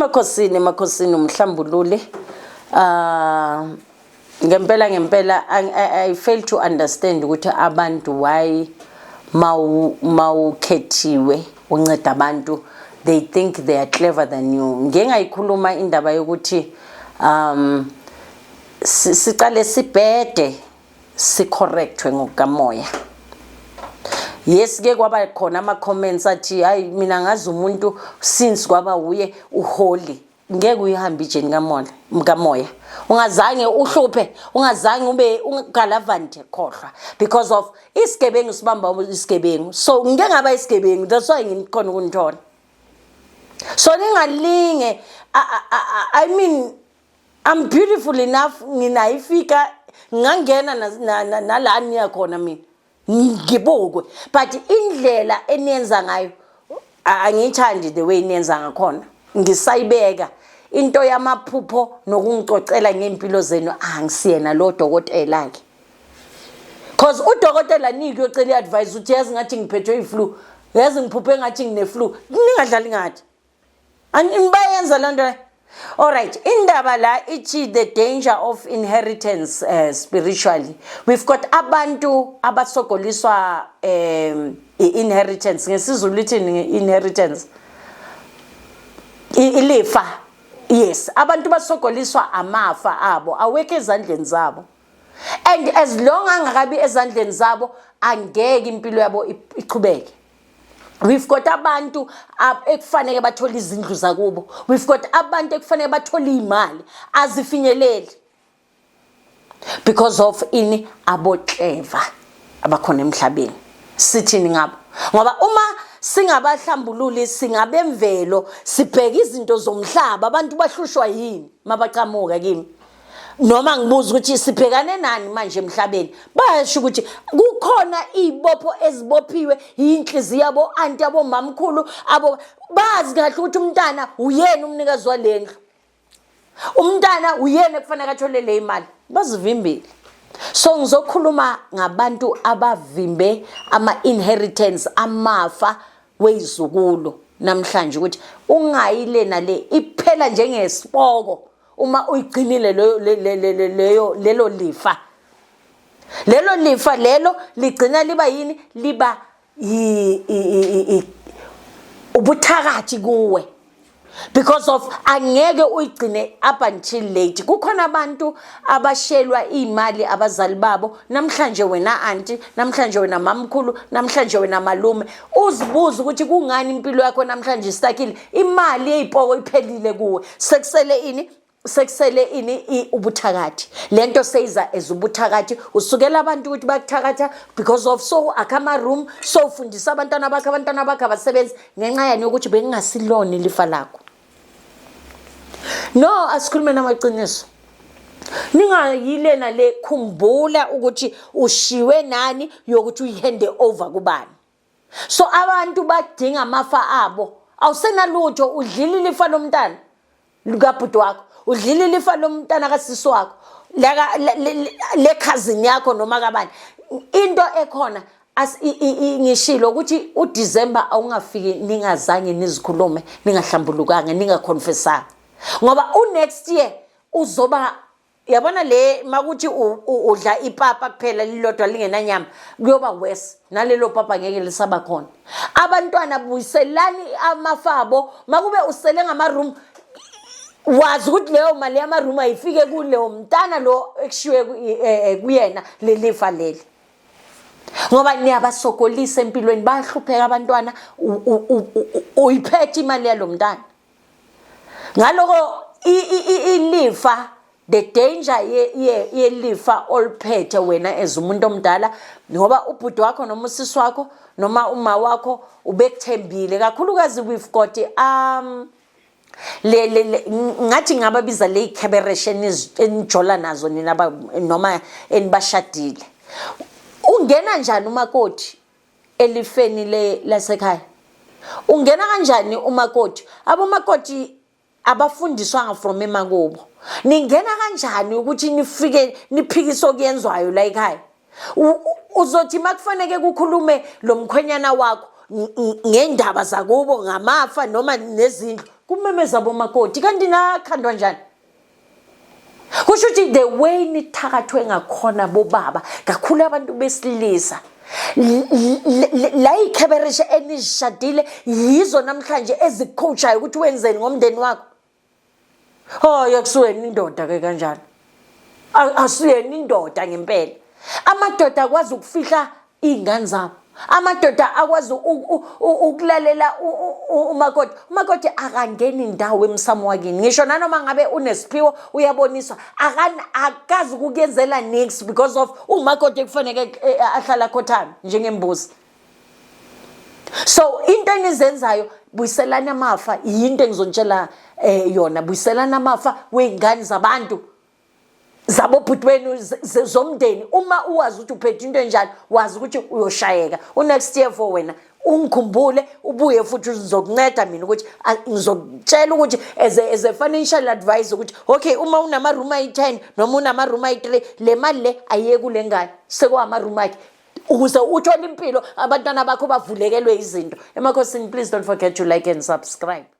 Emakhosini umhlambulule. Ngempela I fail to understand ukuthi abantu why mawukhethiwe unceda abantu, they think they are clever than you. Ngengayikhuluma indaba yokuthi siqale sibhede sicorrectwe ngokamoya. Yes, ke kwaba khona ama comments athi hayi mina ngazi umuntu since kwaba uye uholy. Ngeke uyihambe ijeni kamoya. Ungazange uhluphe, ungazange ube ungalavante khohlwa because of isigebengu sibamba isigebengu. So ngeke ngaba isigebengu, that's why ngikhona ukunithola. So ningalinge, I mean I'm beautiful enough, nginayifika ngangena nalani yakhona mina. Ngibokwe, but indlela eniyenza ngayo angithandi the way eniyenza ngakhona. Ngisayibeka into yamaphupho nokungicocela ngempilo zenu angisiyena lo dokotela ke. Cause udokotela niki yocela advice uthi yazi ngathi ngiphethwe iflu, yazi ngiphuphe ngathi ngine flu, ningadlali ngathi. Anibayenza lonto. All right, indaba la ithi the danger of inheritance spiritually. We've got abantu abasogoliswa inheritance. Ngesizulu lithi inheritance. Ilifa. Yes, abantu basogoliswa amafa abo aweke ezandleni zabo. And as long angakabi ezandleni zabo angeke impilo yabo iqhubeke. We've got abantu ekufanele bathola izindlu zakubo. We've got abantu ekufanele bathola imali azifinyeleli. Because of ini abo clever abakhona emhlabeni. Sithini ngabo? Ngoba uma singabahlambululi singabemvelo sibheka izinto zomhlaba abantu bahlushwa yini mabaqhamuka kimi. Noma ngibuza ukuthi sibhekane nani manje emhlabeni, bayasho ukuthi kukhona izibopho ezibophiwe inhliziyo yabo anti abo mamkhulu abo bazi kahle ukuthi umntana uyena umnikazi walendlu, umntana uyena ekufanele athole le imali, bazivimbile. So ngizokhuluma ngabantu abavimbe ama inheritance amafa wezukulu namhlanje ukuthi ungayilena le iphela njengesipoko. Uma uyigcinile lelo lifa. Lelo lifa lelo ligcina liba yini? Liba ubuthakathi kuwe. Because of angeke uyigcine up until late. Kukhona abantu abashelwa imali abazali babo. Namhlanje wena auntie, namhlanje wena mamkhulu, namhlanje wena malume. Uzibuza ukuthi kungani impilo yakho namhlanje istakile. Imali eyipoko iphelile kuwe. Sekusele ini ubuthakathi. Lento seyiza ezubuthakathi usukela abantu ukuthi bakuthakatha because of so akama room so ufundisa abantwana bakhe abasebenzi ngenxa yani ukuthi bengasilona ilifa lakho. No, asikhulume namaqiniso. Ningayilena le khumbula ukuthi ushiwe nani yokuthi uyihande over kubani. So abantu badinga amafa abo. Awusenalutho udlile ilifa lomntana likabhuti wakho. Udlile ilifa lomntana kasisi wakho le cousin yakho noma kabani. Into ekhona ngishilo ukuthi uDecember awungafiki ningazange nizikhulume ningahlambulukanga ningaconfessanga ngoba next year uzoba yabona le makuthi udla ipapa kuphela lilodwa lingenanyama kuyoba worse nalelo papa ngeke lisaba khona. Abantwana buyiselani amafabo makube usele ngama room wazi ukuthi leyo mali yama-room ayifike kuleyo mntana lo ekushiwe kuyena lelifa leli. Ngoba niyabasokolisa empilweni bahlupheka abantwana uyiphethe imali yalo mntana. Ngaloko ilifa the danger yelifa oliphethe wena as umuntu omdala ngoba ubhuti wakho noma usisi wakho noma uma wakho ubekuthembile kakhulukazi. We've got ngathi ngababiza le cabaration enijola nazo nina noma enibashadile. Ungena njani umakoti elifeni lasekhaya? Ungena kanjani umakoti? Abomakoti abafundiswanga from emakubo. Ningena kanjani ukuthi nifike niphikise okuyenzwayo la ekhaya? Uzothi makufanele kukhulume lo mkhwenyana wakho ngendaba zakubo ngamafa noma nezindlu kumemeza bomakoti kanti nakhandwa njani kusho ukuthi the way nithakathwe ngakhona bobaba kakhulu abantu besilisa la ikhebereshe enishadile yizo namhlanje ezikucoachayo ukuthi wenzeni ngomndeni wakho yakusuweni indoda ke kanjani asuyeni indoda ngempela amadoda akwazi ukufihla izingane zabo amadoda akwazi ukulalela umakoti akangeni indawo emsamo wakini ngisho nanoma ngabe unesiphiwo uyaboniswa akazi ukuyenzela next because of umakoti kufanele ahlala khothana njengembuzi so into enizenzayo buyiselana amafa yinto engizontshela yona buyiselana amafa weingane zabantu zabo bhutwenu zomndeni uma uwazi ukuthi uphethe into enjani wazi ukuthi uyoshayeka next year for wena ungikhumbule ubuye futhi uzokunceda mina ukuthi ngizokutshela ukuthi as a financial advisor ukuthi okay uma unama room ayi10 noma unama room ayi3 le mali le ayeke kule ngane sekwama room akhe ukuze uthole impilo abantwana bakho bavulekelwe izinto emakhosini please don't forget to like and subscribe.